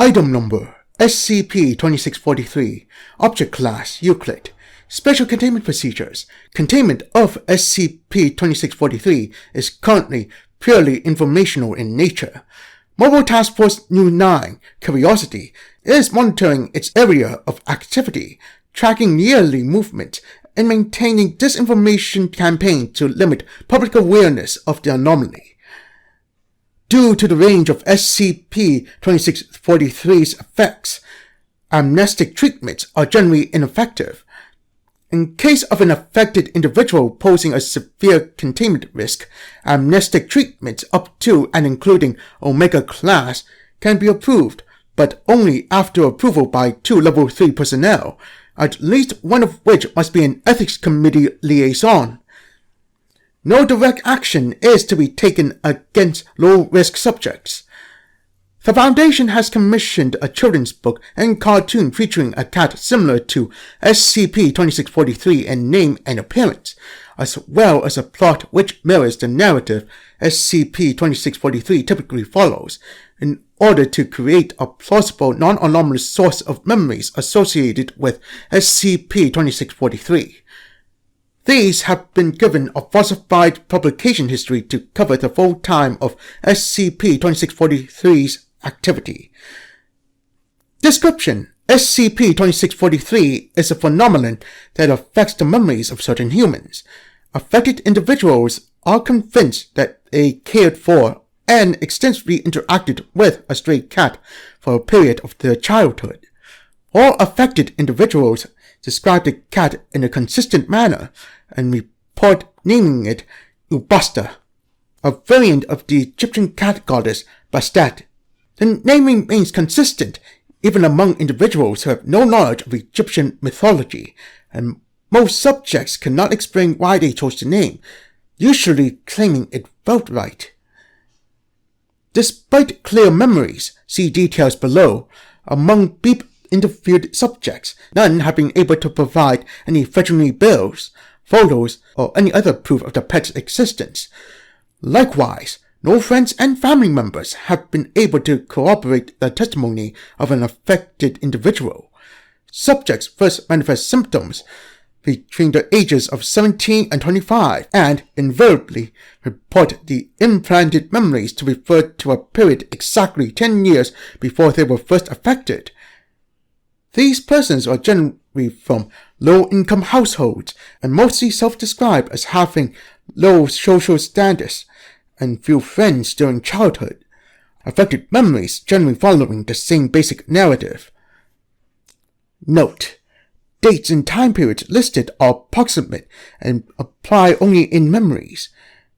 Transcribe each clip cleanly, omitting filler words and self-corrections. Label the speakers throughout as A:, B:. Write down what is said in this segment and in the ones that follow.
A: Item Number SCP-2643 Object Class Euclid Special Containment Procedures. Containment of SCP-2643 is currently purely informational in nature. Mobile Task Force Nu-9 Curiosity is monitoring its area of activity, tracking yearly movement, and maintaining disinformation campaign to limit public awareness of the anomaly. Due to the range of SCP-2643's effects, amnestic treatments are generally ineffective. In case of an affected individual posing a severe containment risk, amnestic treatments up to and including Omega Class can be approved, but only after approval by 2 Level 3 personnel, at least one of which must be an Ethics Committee liaison. No direct action is to be taken against low-risk subjects. The Foundation has commissioned a children's book and cartoon featuring a cat similar to SCP-2643 in name and appearance, as well as a plot which mirrors the narrative SCP-2643 typically follows, in order to create a plausible non-anomalous source of memories associated with SCP-2643. These have been given a falsified publication history to cover the full time of SCP-2643's activity. Description: SCP-2643 is a phenomenon that affects the memories of certain humans. Affected individuals are convinced that they cared for and extensively interacted with a stray cat for a period of their childhood. All affected individuals describe the cat in a consistent manner and report naming it Ubaste, a variant of the Egyptian cat goddess Bastet. The naming remains consistent even among individuals who have no knowledge of Egyptian mythology, and most subjects cannot explain why they chose the name, usually claiming it felt right. Despite clear memories, see details below, among Beep interviewed subjects, none have been able to provide any veterinary bills, photos, or any other proof of the pet's existence. Likewise, no friends and family members have been able to corroborate the testimony of an affected individual. Subjects first manifest symptoms between the ages of 17 and 25 and invariably report the implanted memories to refer to a period exactly 10 years before they were first affected. These persons are generally from low-income households and mostly self-describe as having low social status and few friends during childhood. Affected memories generally following the same basic narrative. Note: dates and time periods listed are approximate and apply only in memories.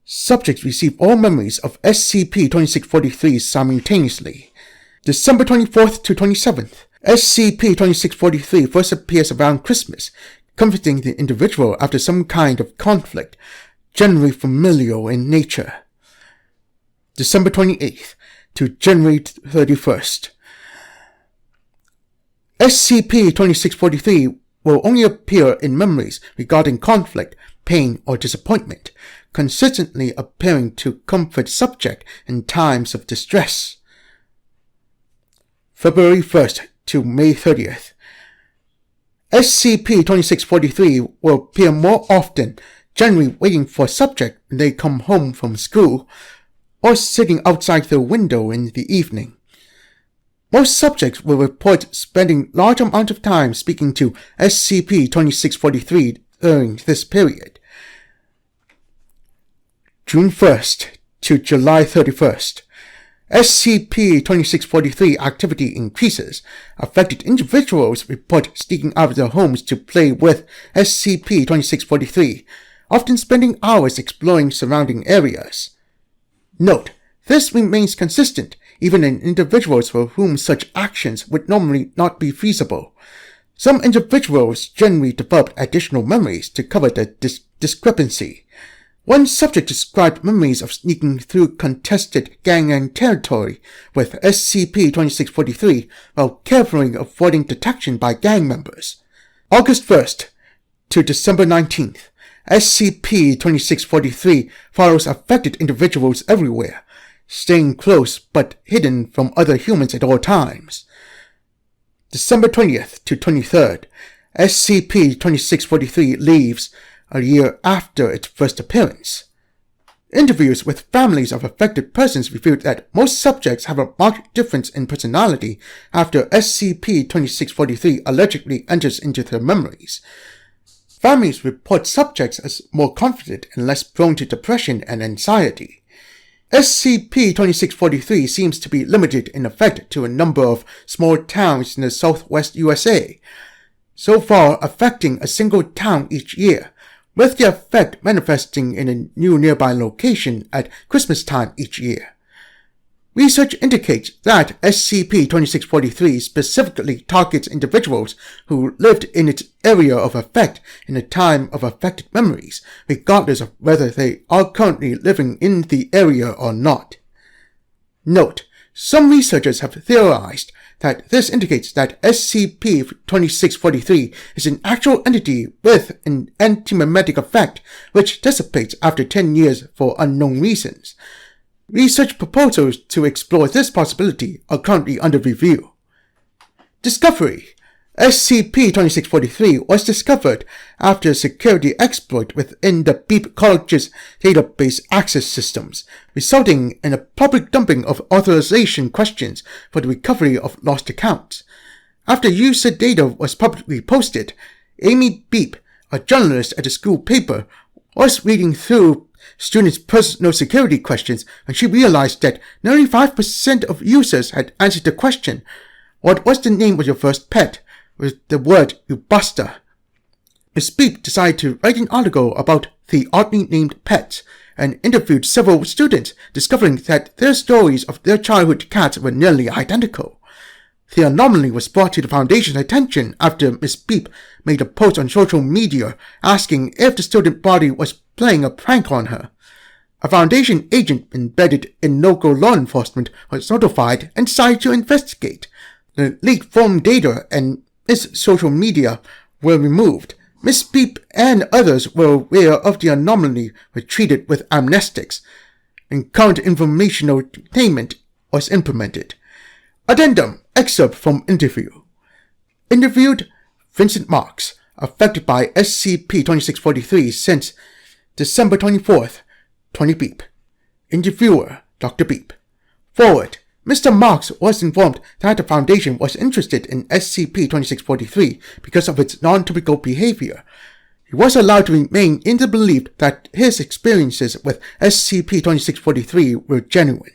A: Subjects receive all memories of SCP-2643 simultaneously. December 24th to 27th. SCP-2643 first appears around Christmas, comforting the individual after some kind of conflict, generally familial in nature. December 28th to January 31st. SCP-2643 will only appear in memories regarding conflict, pain, or disappointment, consistently appearing to comfort subject in times of distress. February 1st to May 30th. SCP-2643 will appear more often, generally waiting for subject when they come home from school, or sitting outside their window in the evening. Most subjects will report spending large amounts of time speaking to SCP-2643 during this period. June 1st to July 31st. SCP-2643 activity increases. Affected individuals report sneaking out of their homes to play with SCP-2643, often spending hours exploring surrounding areas. Note: this remains consistent even in individuals for whom such actions would normally not be feasible. Some individuals generally develop additional memories to cover the discrepancy. One subject described memories of sneaking through contested gangland territory with SCP-2643 while carefully avoiding detection by gang members. August 1st to December 19th. SCP-2643 follows affected individuals everywhere, staying close but hidden from other humans at all times. December 20th to 23rd, SCP-2643 leaves a year after its first appearance. Interviews with families of affected persons revealed that most subjects have a marked difference in personality after SCP-2643 allegedly enters into their memories. Families report subjects as more confident and less prone to depression and anxiety. SCP-2643 seems to be limited in effect to a number of small towns in the southwest USA, so far affecting a single town each year, with the effect manifesting in a new nearby location at Christmas time each year. Research indicates that SCP-2643 specifically targets individuals who lived in its area of effect in the time of affected memories, regardless of whether they are currently living in the area or not. Note: some researchers have theorized that this indicates that SCP-2643 is an actual entity with an antimemetic effect which dissipates after 10 years for unknown reasons. Research proposals to explore this possibility are currently under review. Discovery: SCP-2643 was discovered after a security exploit within the Beep College's database access systems, resulting in a public dumping of authorization questions for the recovery of lost accounts. After user data was publicly posted, Amy Beep, a journalist at the school paper, was reading through students' personal security questions when she realized that 95% of users had answered the question, "What was the name of your first pet?" with the word Ubaste. Ms. Beep decided to write an article about the oddly named pets and interviewed several students, discovering that their stories of their childhood cats were nearly identical. The anomaly was brought to the Foundation's attention after Ms. Beep made a post on social media asking if the student body was playing a prank on her. A Foundation agent embedded in local law enforcement was notified and decided to investigate. The leaked phone data and Ms. social media were removed. Ms. Beep and others were aware of the anomaly were treated with amnestics, and current informational containment was implemented. Addendum: excerpt from interview. Interviewed: Vincent Marks, affected by SCP-2643 since December 24th, 20 Beep. Interviewer: Dr. Beep. Forward: Mr. Marks was informed that the Foundation was interested in SCP-2643 because of its non-typical behavior. He was allowed to remain in the belief that his experiences with SCP-2643 were genuine.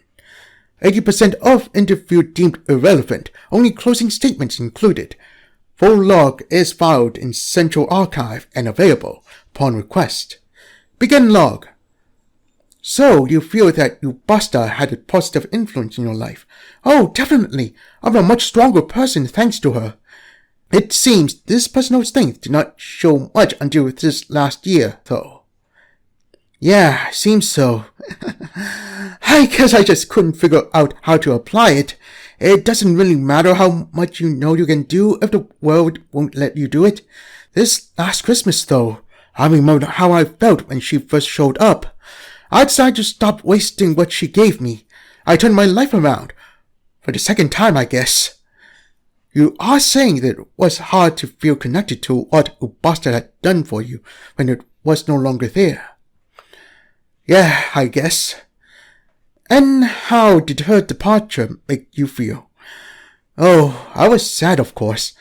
A: 80% of interviewed deemed irrelevant, only closing statements included. Full log is filed in Central Archive and available upon request. Begin log. So, you feel that Ubaste had a positive influence in your life? Oh, definitely. I'm a much stronger person thanks to her. It seems this personal strength did not show much until this last year, though. Yeah, seems so. I guess I just couldn't figure out how to apply it. It doesn't really matter how much you know you can do if the world won't let you do it. This last Christmas, though, I remember how I felt when she first showed up. I decided to stop wasting what she gave me. I turned my life around. For the second time, I guess. You are saying that it was hard to feel connected to what Ubaste had done for you when it was no longer there. Yeah, I guess. And how did her departure make you feel? Oh, I was sad, of course.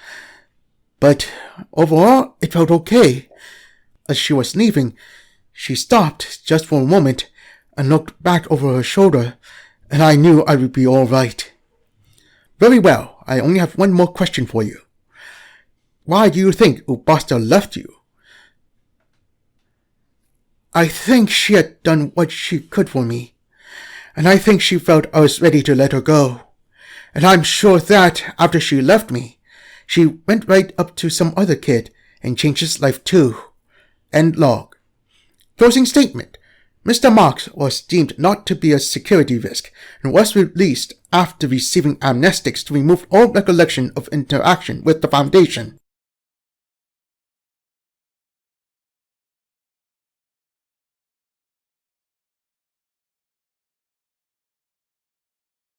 A: But overall, it felt okay. As she was leaving, she stopped just for a moment and looked back over her shoulder, and I knew I would be all right. Very well, I only have one more question for you. Why do you think Ubaste left you? I think she had done what she could for me, and I think she felt I was ready to let her go. And I'm sure that, after she left me, she went right up to some other kid and changed his life too. End log. Closing statement. Mr. Marks was deemed not to be a security risk and was released after receiving amnestics to remove all recollection of interaction with the Foundation.